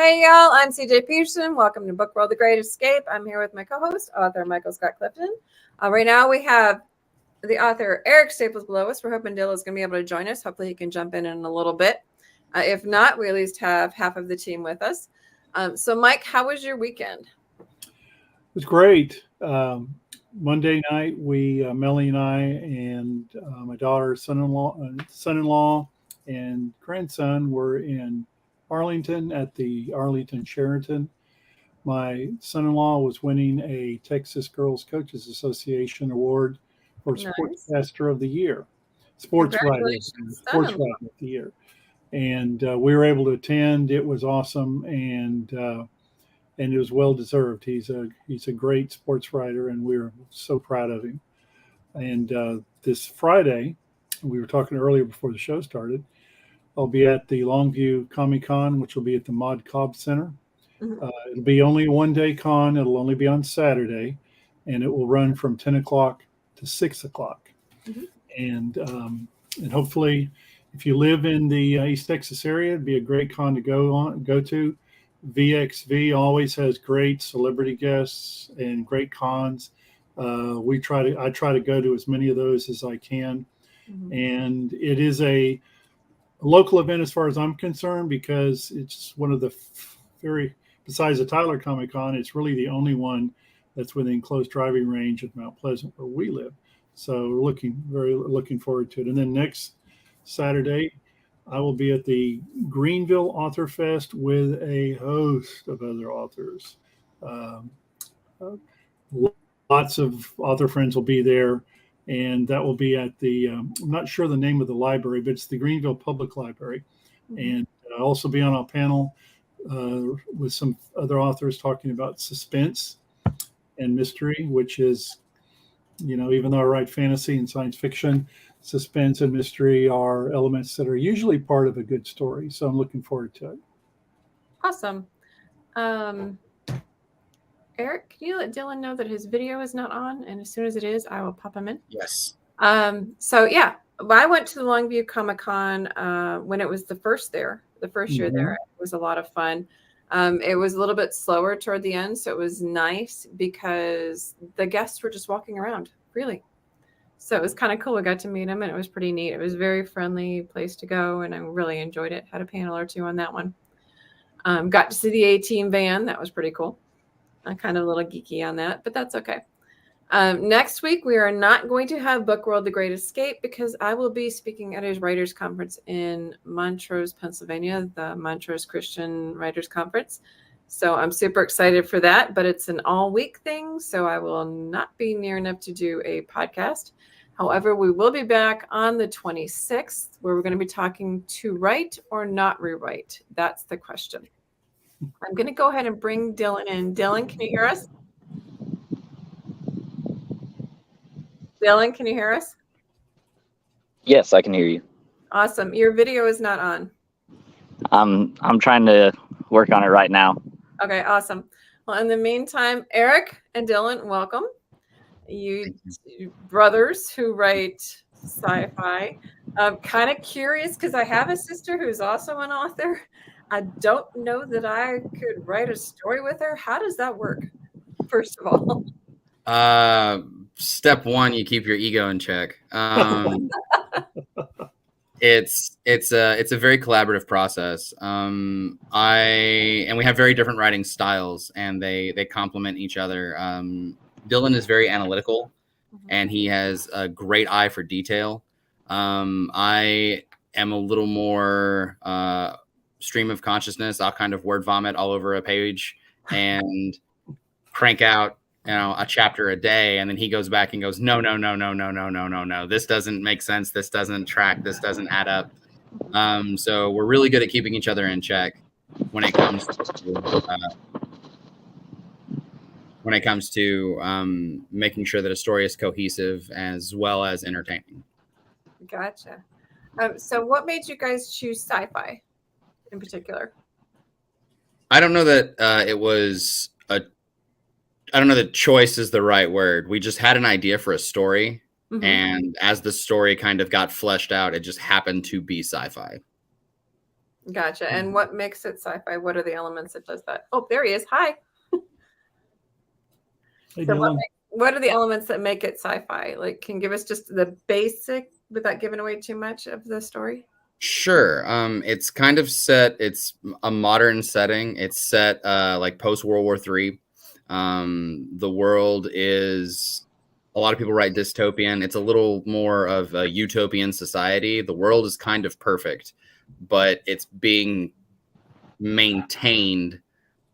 Hey y'all, I'm CJ Peterson. Welcome to Book World: The Great Escape. I'm here with my co-host, author Michael Scott Clifton. Right now we have the author Eric Staples below us. We're hoping Dill is going to be able to join us. Hopefully he can jump in a little bit. If not, we at least have half of the team with us. So Mike, how was your weekend? It was great. Monday night, Melanie and I and my daughter's son-in-law and grandson were in Arlington at the Arlington Sheraton. My son-in-law was winning a Texas Girls Coaches Association award for Sportscaster of the Year, Sports Writer of the Year. And we were able to attend. It was awesome, and it was well deserved. He's a great sports writer, and we're so proud of him. And this Friday, we were talking earlier before the show started, I'll be at the Longview Comic-Con, which will be at the Mod Cobb Center. Mm-hmm. It'll be only a one-day con. It'll only be on Saturday, and it will run from 10 o'clock to 6 o'clock. Mm-hmm. And hopefully, if you live in the East Texas area, it'd be a great con to go to. VXV always has great celebrity guests and great cons. I try to go to as many of those as I can. Mm-hmm. And it is a local event as far as I'm concerned, because it's one of the besides the Tyler Comic Con, it's really the only one that's within close driving range of Mount Pleasant where we live. So we're looking forward to it. And then next Saturday, I will be at the Greenville Author Fest with a host of other authors. Lots of author friends will be there, and that will be at the, I'm not sure the name of the library, but it's the Greenville Public Library. Mm-hmm. And I'll also be on a panel with some other authors talking about suspense and mystery, which is, even though I write fantasy and science fiction, suspense and mystery are elements that are usually part of a good story. So I'm looking forward to it. Awesome. Eric, can you let Dylan know that his video is not on? And as soon as it is, I will pop him in. Yes. So yeah, I went to the Longview Comic-Con when it was the first year there. It was a lot of fun. It was a little bit slower toward the end, so it was nice because the guests were just walking around, really. So it was kind of cool. We got to meet them, and it was pretty neat. It was a very friendly place to go, and I really enjoyed it. Had a panel or two on that one. Got to see the A-Team van. That was pretty cool. I'm kind of a little geeky on that, but that's okay. Next week, we are not going to have Book World: The Great Escape because I will be speaking at a writers' conference in Montrose, Pennsylvania, the Montrose Christian Writers Conference. So I'm super excited for that, but it's an all-week thing, so I will not be near enough to do a podcast. However, we will be back on the 26th, where we're going to be talking to write or not rewrite. That's the question. I'm going to go ahead and bring Dylan in. Dylan, can you hear us? Dylan, can you hear us? Yes, I can hear you. Awesome. Your video is not on. I'm trying to work on it right now. Okay, awesome. Well, in the meantime, Eric and Dylan, welcome. You brothers who write sci-fi. I'm kind of curious because I have a sister who's also an author. I don't know that I could write a story with her. How does that work, first of all? Step one, you keep your ego in check. It's a very collaborative process. And we have very different writing styles, and they complement each other. Dylan is very analytical, and he has a great eye for detail. I am a little more stream of consciousness. I'll kind of word vomit all over a page and crank out a chapter a day, and then he goes back and goes, no. This doesn't make sense. This doesn't track. This doesn't add up. So we're really good at keeping each other in check when it comes to making sure that a story is cohesive as well as entertaining. Gotcha. So what made you guys choose sci-fi in particular? I don't know that I don't know that choice is the right word. We just had an idea for a story. Mm-hmm. And as the story kind of got fleshed out, it just happened to be sci-fi. Gotcha. And what makes it sci-fi? What are the elements that does that? Oh, there he is. Hi. Hey, So Dylan. what are the elements that make it sci-fi? Like, can you give us just the basic without giving away too much of the story? Sure. It's kind of set. It's a modern setting. It's set like post World War III. The world is, a lot of people write dystopian. It's a little more of a utopian society. The world is kind of perfect, but it's being maintained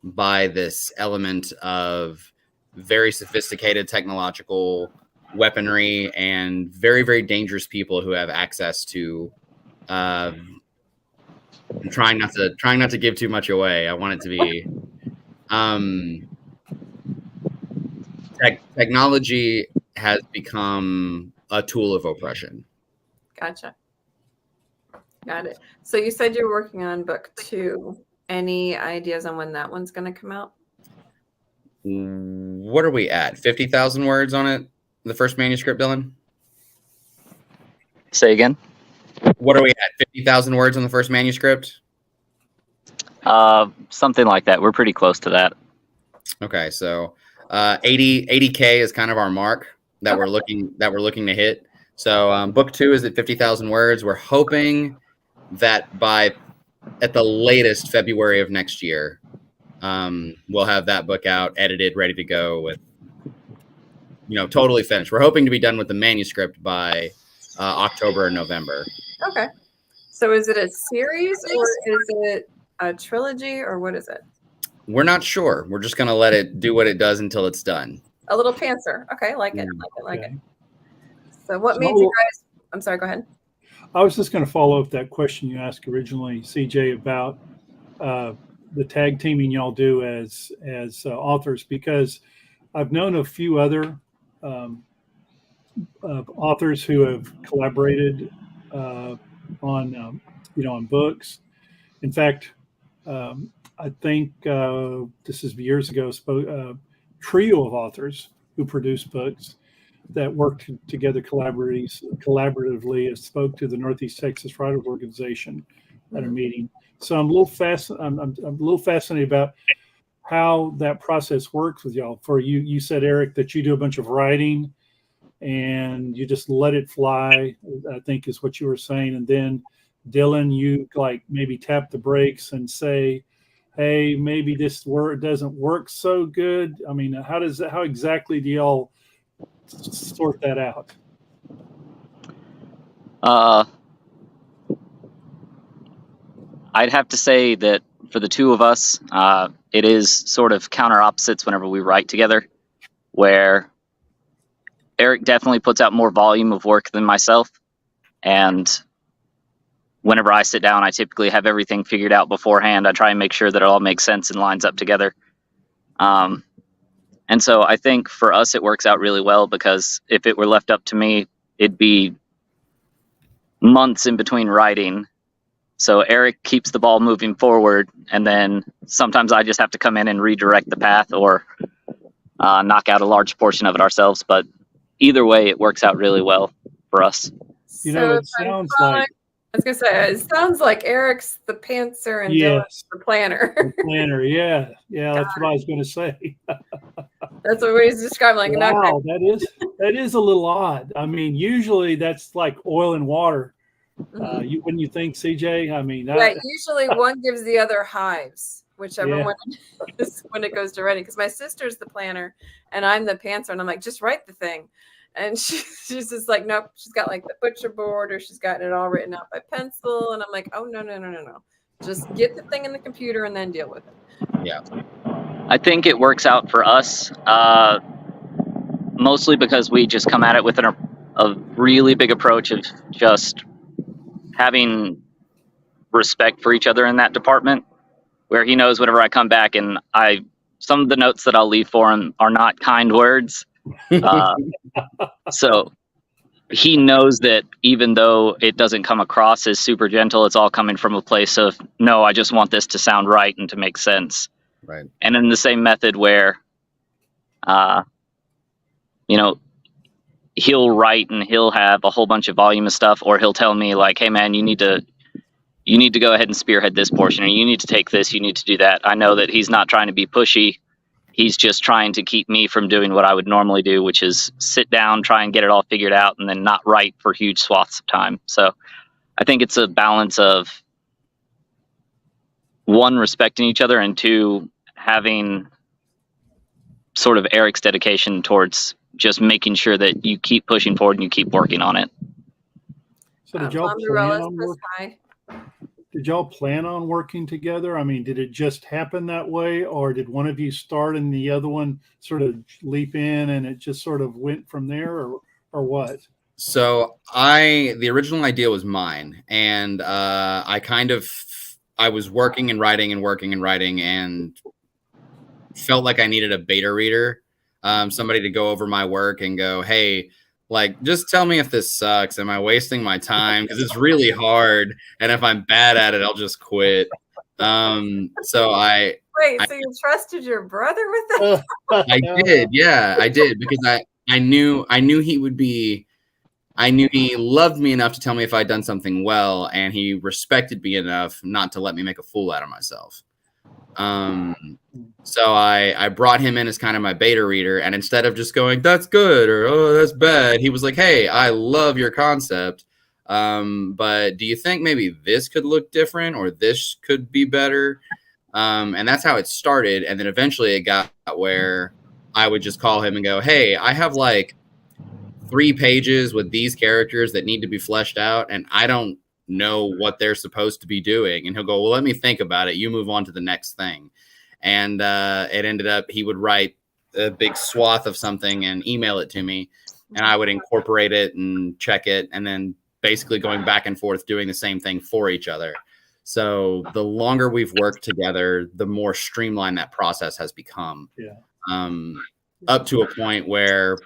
by this element of very sophisticated technological weaponry and very, very dangerous people who have access to. I'm trying not to give too much away. I want it to be technology has become a tool of oppression. Gotcha. Got it. So you said you're working on book 2. Any ideas on when that one's going to come out? What are we at? 50,000 words on it? The first manuscript, Dylan? Say again? What are we at? 50,000 words on the first manuscript? Something like that. We're pretty close to that. Okay, so 80K is kind of our mark that we're looking to hit. So book 2 is at 50,000 words. We're hoping that by at the latest February of next year, we'll have that book out, edited, ready to go, with totally finished. We're hoping to be done with the manuscript by October or November. Okay. So is it a series or is it a trilogy or what is it? We're not sure. We're just gonna let it do what it does until it's done. A little pantser. Okay, like it. So what made you guys? I'm sorry. Go ahead. I was just going to follow up that question you asked originally, CJ, about the tag teaming y'all do as authors, because I've known a few other authors who have collaborated on books. In fact, I think this is years ago, trio of authors who produce books that worked together collaboratively and spoke to the Northeast Texas Writers Organization at a meeting. So I'm a little fascinated about how that process works with y'all. For you, you said, Eric, that you do a bunch of writing and you just let it fly, I think is what you were saying. And then Dylan, you like maybe tap the brakes and say, hey, maybe this word doesn't work so good. I mean, how exactly do y'all sort that out? I'd have to say that for the two of us, it is sort of counter opposites whenever we write together, where Eric definitely puts out more volume of work than myself. And whenever I sit down, I typically have everything figured out beforehand. I try and make sure that it all makes sense and lines up together. And so I think for us, it works out really well, because if it were left up to me, it'd be months in between writing. So Eric keeps the ball moving forward, and then sometimes I just have to come in and redirect the path or knock out a large portion of it ourselves. But either way, it works out really well for us. It sounds like, I was gonna say, it sounds like Eric's the pantser and Dylan's the planner. The planner, yeah, that's what I was going to say. That's what he's describing. Like, wow, that is a little odd. I mean, usually that's like oil and water. When you think, CJ, I mean, usually one gives the other hives, whichever one is when it goes to writing. Because my sister's the planner and I'm the pantser, and I'm like, just write the thing. And she's just like, nope, she's got like the butcher board, or she's got it all written out by pencil. And I'm like, oh, no. Just get the thing in the computer and then deal with it. Yeah. I think it works out for us, mostly because we just come at it with a really big approach of just having respect for each other in that department, where he knows whenever I come back and some of the notes that I'll leave for him are not kind words. So he knows that even though it doesn't come across as super gentle, it's all coming from a place of, no, I just want this to sound right and to make sense. Right. And in the same method where, he'll write and he'll have a whole bunch of volume of stuff, or he'll tell me like, hey man, you need to you need to go ahead and spearhead this portion, or you need to take this, you need to do that. I know that he's not trying to be pushy. He's just trying to keep me from doing what I would normally do, which is sit down, try and get it all figured out, and then not write for huge swaths of time. So I think it's a balance of, one, respecting each other, and two, having sort of Eric's dedication towards just making sure that you keep pushing forward and you keep working on it. So did y'all plan on working together? I mean, did it just happen that way, or did one of you start and the other one sort of leap in and it just sort of went from there, or what? So the original idea was mine, and I was working and writing and felt like I needed a beta reader, somebody to go over my work and go, hey, like, just tell me if this sucks. Am I wasting my time? Because it's really hard. And if I'm bad at it, I'll just quit. So you trusted your brother with that? I did. Yeah, I did. Because I knew he loved me enough to tell me if I'd done something well. And he respected me enough not to let me make a fool out of myself. So I brought him in as kind of my beta reader, and instead of just going, that's good, or, oh, that's bad, he was like, hey, I love your concept. But do you think maybe this could look different, or this could be better? And that's how it started. And then eventually it got where I would just call him and go, hey, I have like 3 pages with these characters that need to be fleshed out, and I don't know what they're supposed to be doing. And he'll go, well, let me think about it. You move on to the next thing. And it ended up, he would write a big swath of something and email it to me, and I would incorporate it and check it, and then basically going back and forth doing the same thing for each other. So the longer we've worked together, the more streamlined that process has become. Up to a point where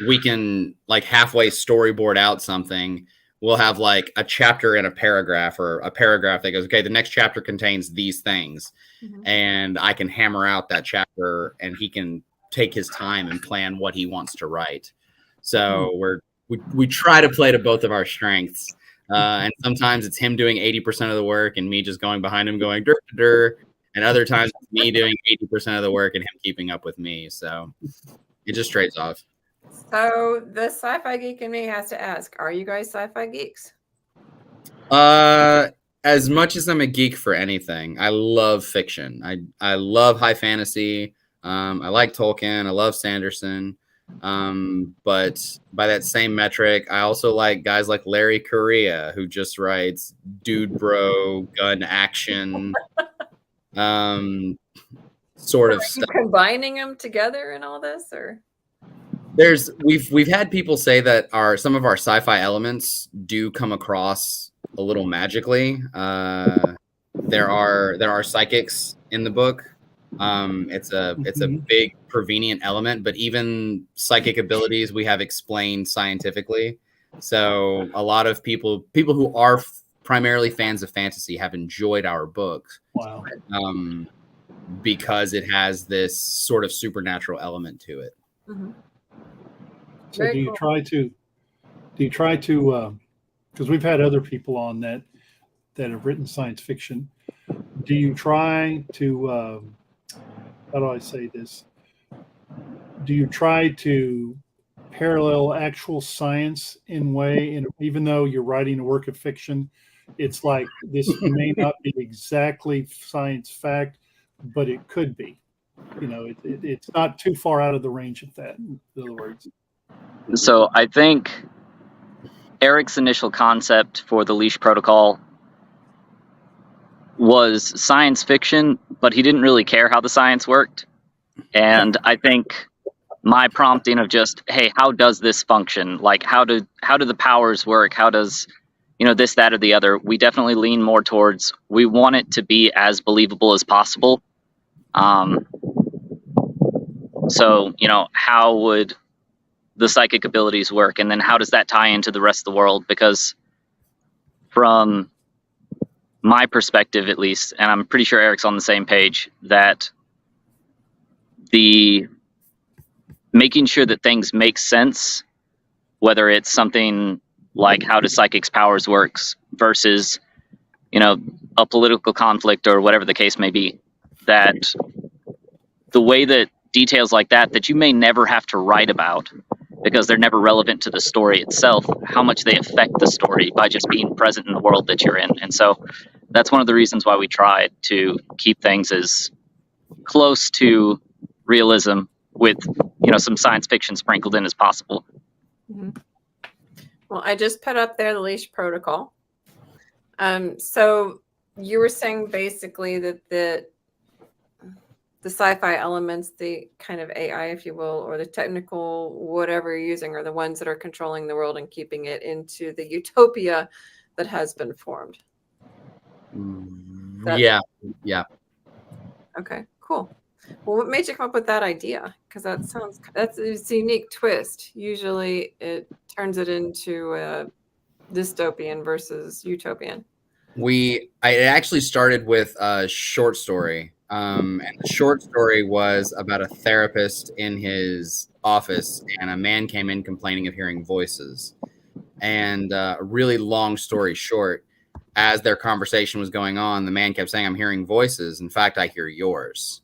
we can like halfway storyboard out something. We'll have like a chapter and a paragraph, or a paragraph that goes, okay, the next chapter contains these things. And I can hammer out that chapter, and he can take his time and plan what he wants to write. So we try to play to both of our strengths. And sometimes it's him doing 80% of the work and me just going behind him going, dur, dur. And other times it's me doing 80% of the work and him keeping up with me. So it just trades off. So the sci-fi geek in me has to ask, are you guys sci-fi geeks? As much as I'm a geek for anything, I love fiction. I love high fantasy. I like Tolkien. I love Sanderson. But by that same metric, I also like guys like Larry Correia, who just writes dude bro gun action sort of stuff. Combining them together and all this, or we've had people say that some of our sci-fi elements do come across a little magically. There are psychics in the book. It's a big prevenient element, but even psychic abilities we have explained scientifically. So a lot of people who are primarily fans of fantasy have enjoyed our books. Wow. Because it has this sort of supernatural element to it. So do you try to because we've had other people on that have written science fiction. Do you try to how do I say this? Do you try to parallel actual science in way, and even though you're writing a work of fiction, it's like this may not be exactly science fact, but it could be. You know, it's not too far out of the range of that, in other words. So I think Eric's initial concept for the Leash Protocol was science fiction, but he didn't really care how the science worked. And I think my prompting of just, hey, how does this function? Like, how do the powers work? How does, this, that, or the other? We definitely lean more towards, we want it to be as believable as possible. So, how would the psychic abilities work? And then how does that tie into the rest of the world? Because from my perspective, at least, and I'm pretty sure Eric's on the same page, that the making sure that things make sense, whether it's something like how do psychics powers works versus a political conflict or whatever the case may be, that the way that details like that you may never have to write about because they're never relevant to the story itself, how much they affect the story by just being present in the world that you're in. And so that's one of the reasons why we tried to keep things as close to realism with, some science fiction sprinkled in as possible. Mm-hmm. Well, I just put up there the leash protocol. So you were saying basically that the sci-fi elements, the kind of AI, if you will, or the technical whatever you're using, are the ones that are controlling the world and keeping it into the utopia that has been formed. Yeah. Okay, cool. Well, what made you come up with that idea? Because that's a unique twist. Usually it turns it into a dystopian versus utopian. I actually started with a short story. And the short story was about a therapist in his office, and a man came in complaining of hearing voices. And a really long story short, as their conversation was going on, the man kept saying, "I'm hearing voices. In fact, I hear yours."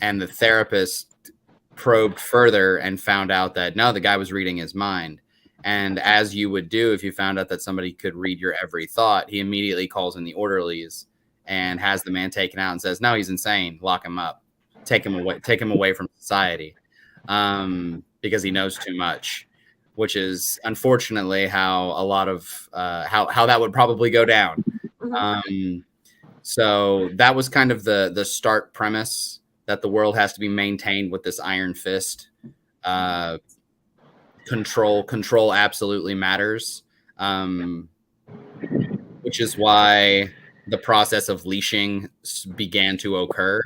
And the therapist probed further and found out that no, the guy was reading his mind. And as you would do if you found out that somebody could read your every thought, he immediately calls in the orderlies and has the man taken out and says, "No, he's insane. Lock him up. Take him away from society," because he knows too much, which is unfortunately how a lot of how that would probably go down. Mm-hmm. So that was kind of the start premise, that the world has to be maintained with this iron fist. Control absolutely matters, which is why the process of leashing began to occur.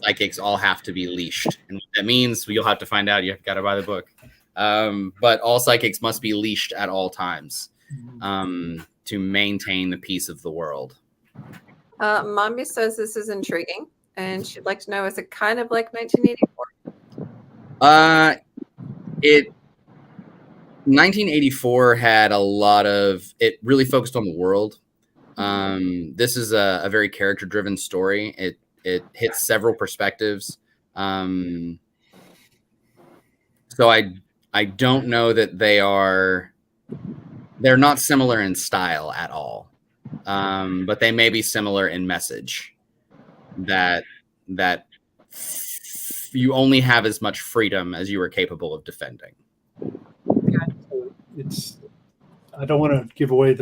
Psychics all have to be leashed, and what that means, you'll have to find out. You've got to buy the book. But all psychics must be leashed at all times to maintain the peace of the world. Mommy says this is intriguing, and she'd like to know, is it kind of like 1984? 1984 had a lot of, it really focused on the world. This is a very character-driven story. It hits several perspectives. So I don't know that they're not similar in style at all. But they may be similar in message, that you only have as much freedom as you are capable of defending. I don't want to give away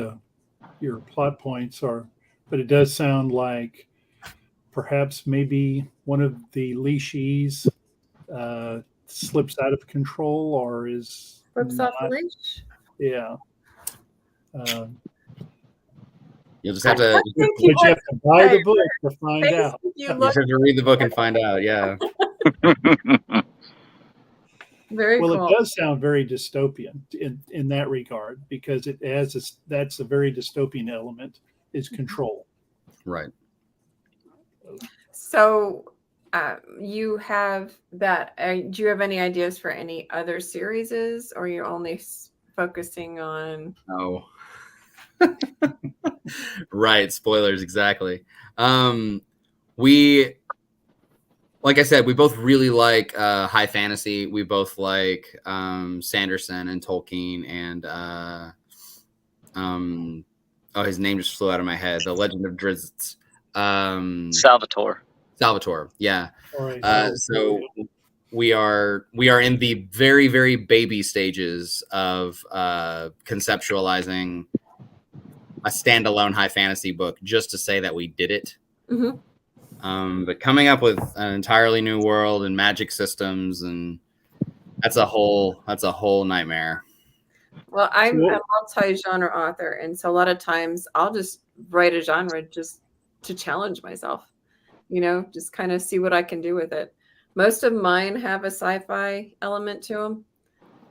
your plot points, but it does sound like perhaps maybe one of the leashees slips out of control or is Flips not. off the leash? Yeah. You'll just have to. You have to buy the book to find out. You have to read the book and find out. Yeah. Very well, cool. It does sound very dystopian in that regard, because it has that's a very dystopian element, is control. Right. So you have that. Do you have any ideas for any other series, or you're only focusing on? Oh. Right. Spoilers. Exactly. Like I said, we both really like high fantasy. We both like Sanderson and Tolkien and his name just flew out of my head. The Legend of Drizzt. Salvatore. Yeah. Right. So we are in the very, very baby stages of conceptualizing a standalone high fantasy book, just to say that we did it. Mm-hmm. But coming up with an entirely new world and magic systems, and that's a whole nightmare. Well, I'm a multi-genre author, and so a lot of times I'll just write a genre just to challenge myself, just kind of see what I can do with it. Most of mine have a sci-fi element to them.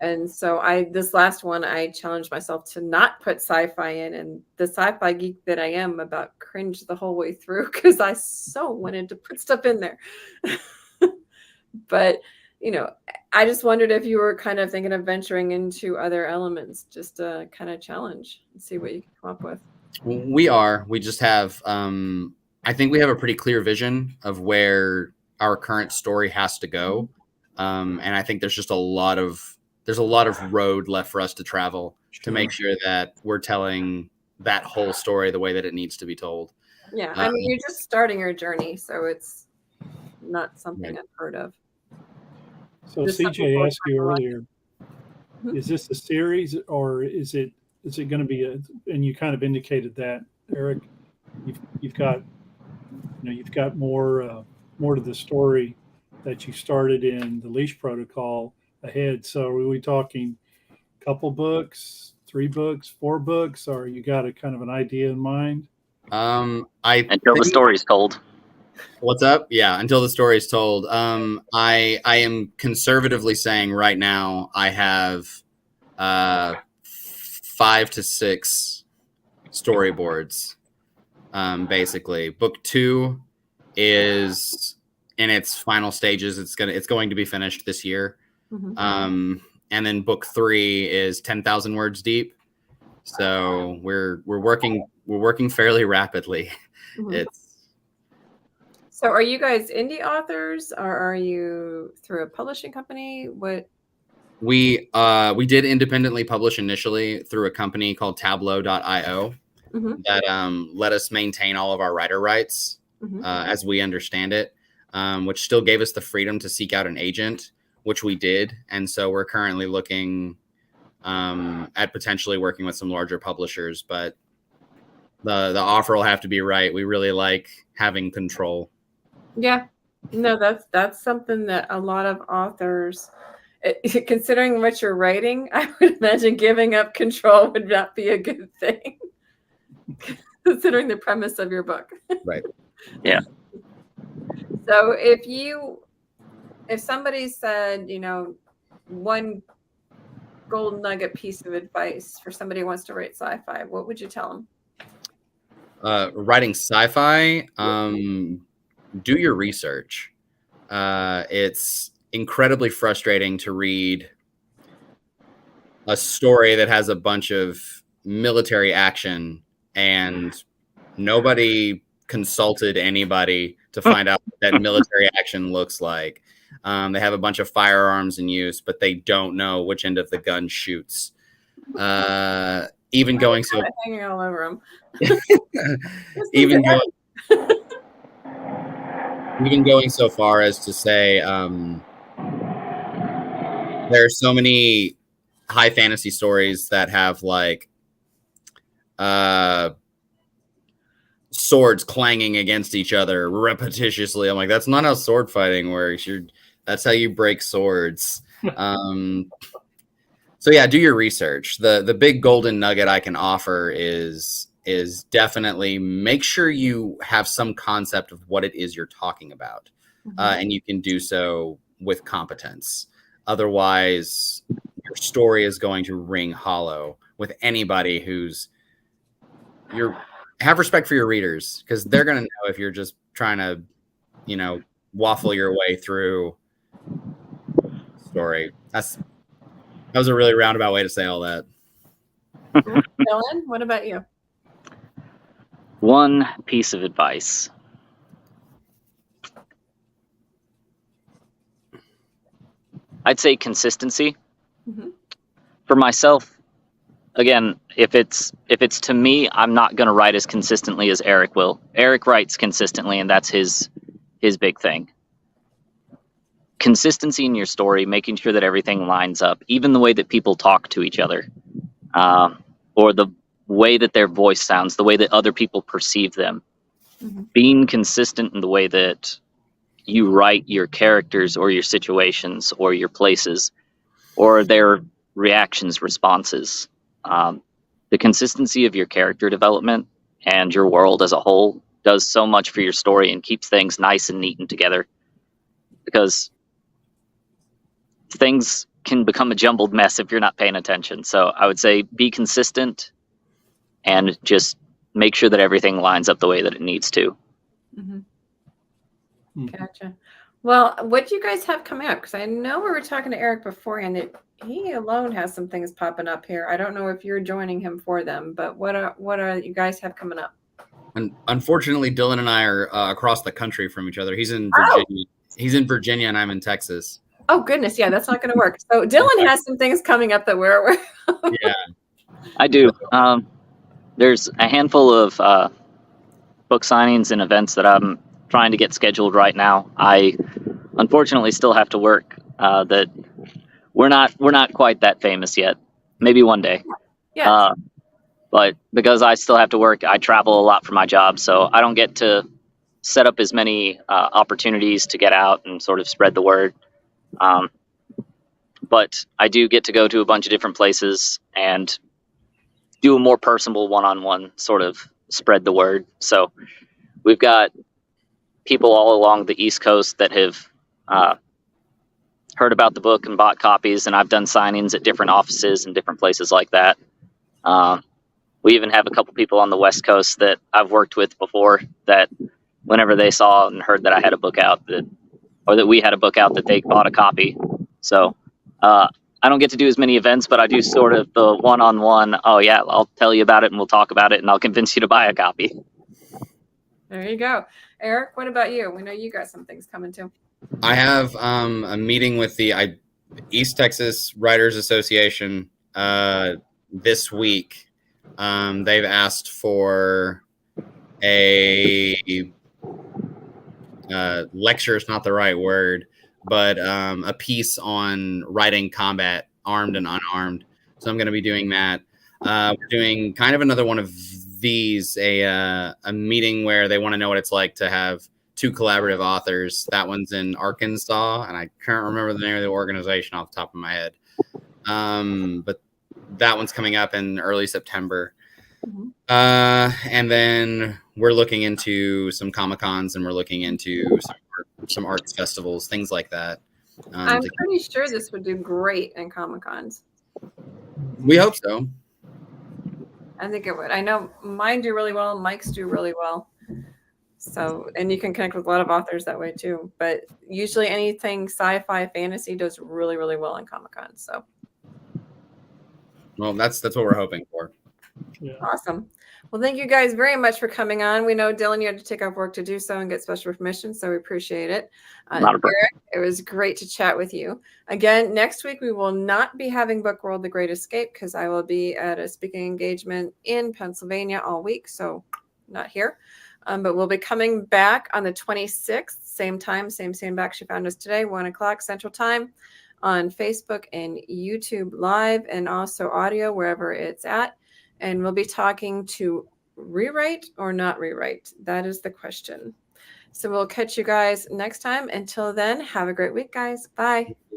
And so this last one, I challenged myself to not put sci-fi in, and the sci-fi geek that I am about cringed the whole way through because I so wanted to put stuff in there. But, I just wondered if you were kind of thinking of venturing into other elements, just to kind of challenge and see what you can come up with. We are. We just have. I think we have a pretty clear vision of where our current story has to go, and I think there's just a lot of road left for us to travel to make sure that we're telling that whole story the way that it needs to be told. Yeah, I mean, you're just starting your journey, so it's not something unheard of. So CJ asked you earlier, is this a series or is it going to be and you kind of indicated that, Eric, you've got more to the story that you started in the Leash Protocol ahead. So are we talking a couple books, 3 books, 4 books, or you got a kind of an idea in mind? Until the story's told. What's up? Yeah, until the story is told. I am conservatively saying right now I have 5 to 6 storyboards. Basically, book 2 is in its final stages. It's going to be finished this year. And then book 3 is 10,000 words deep. So we're working fairly rapidly. So are you guys indie authors, or are you through a publishing company? What? We did independently publish initially through a company called Tableau.io that let us maintain all of our writer rights as we understand it, which still gave us the freedom to seek out an agent, which we did. And so we're currently looking at potentially working with some larger publishers, but the offer will have to be right. We really like having control. Yeah, no, that's something that a lot of authors, considering what you're writing, I would imagine giving up control would not be a good thing, considering the premise of your book. Right. Yeah. So if somebody said, one gold nugget piece of advice for somebody who wants to write sci-fi, what would you tell them? Writing sci-fi, do your research. It's incredibly frustrating to read a story that has a bunch of military action and nobody consulted anybody to find out what that military action looks like. They have a bunch of firearms in use, but they don't know which end of the gun shoots. Even going so hanging all over them. even going so far as to say there are so many high fantasy stories that have like swords clanging against each other repetitiously. I'm like, that's not how sword fighting works. That's how you break swords. So yeah, do your research. The big golden nugget I can offer is definitely make sure you have some concept of what it is you're talking about, and you can do so with competence. Otherwise, your story is going to ring hollow with anybody have respect for your readers, because they're going to know if you're just trying to, waffle your way through the story. That was a really roundabout way to say all that. Dylan, what about you? One piece of advice. I'd say consistency. For myself, again, if it's to me, I'm not going to write as consistently as Eric will. Eric writes consistently, and that's his big thing. Consistency in your story, making sure that everything lines up, even the way that people talk to each other, or the way that their voice sounds, the way that other people perceive them. Being consistent in the way that you write your characters or your situations or your places or their reactions, responses. The consistency of your character development and your world as a whole does so much for your story and keeps things nice and neat and together, because things can become a jumbled mess if you're not paying attention. So I would say be consistent and just make sure that everything lines up the way that it needs to. Gotcha. Well, what do you guys have coming up? Because I know we were talking to Eric beforehand that he alone has some things popping up here. I don't know if you're joining him for them, but what are you guys have coming up? And unfortunately, Dylan and I are across the country from each other. He's in Oh, Virginia. He's in Virginia, and I'm in Texas. oh goodness, yeah, that's not going to work. So Dylan has some things coming up that we're aware of. Yeah. I do. There's a handful of book signings and events that I'm trying to get scheduled right now. I unfortunately still have to work. That we're not quite that famous yet. Maybe one day. Yes. But because I still have to work, I travel a lot for my job, so I don't get to set up as many opportunities to get out and sort of spread the word. But I do get to go to a bunch of different places and do a more personal one-on-one sort of spread the word. So we've got people all along the East Coast that have heard about the book and bought copies, and I've done signings at different offices and different places like that. We even have a couple people on the West Coast that I've worked with before that whenever they saw and heard that I had a book out that we had a book out, that they bought a copy. So I don't get to do as many events, but I do sort of the one-on-one. Oh yeah, I'll tell you about it and we'll talk about it and I'll convince you to buy a copy. There you go. Eric, what about you? We know you got some things coming too. I have a meeting with the East Texas Writers Association this week. They've asked for a lecture is not the right word, but a piece on writing combat, armed and unarmed. So I'm going to be doing that. We're doing kind of another one of these, a meeting where they want to know what it's like to have two collaborative authors. That one's in Arkansas, and I can't remember the name of the organization off the top of my head. But that one's coming up in early September. Mm-hmm. And then we're looking into some Comic-Cons, and we're looking into some arts festivals, things like that. I'm pretty sure this would do great in Comic-Cons. We hope so. I think it would. I know mine do really well. Mike's do really well. So, and you can connect with a lot of authors that way too. But usually anything sci-fi fantasy does really, really well in Comic-Con. So, well, that's what we're hoping for. Yeah. Awesome. Well, thank you guys very much for coming on. We know, Dylan, you had to take off work to do so and get special permission, so we appreciate it. Eric, it was great to chat with you. Again, next week we will not be having Book World: The Great Escape because I will be at a speaking engagement in Pennsylvania all week, so not here. But we'll be coming back on the 26th, same time, same back she found us today, 1 o'clock Central Time on Facebook and YouTube Live, and also audio wherever it's at. And we'll be talking to rewrite or not rewrite. That is the question. So we'll catch you guys next time. Until then, have a great week, guys. Bye.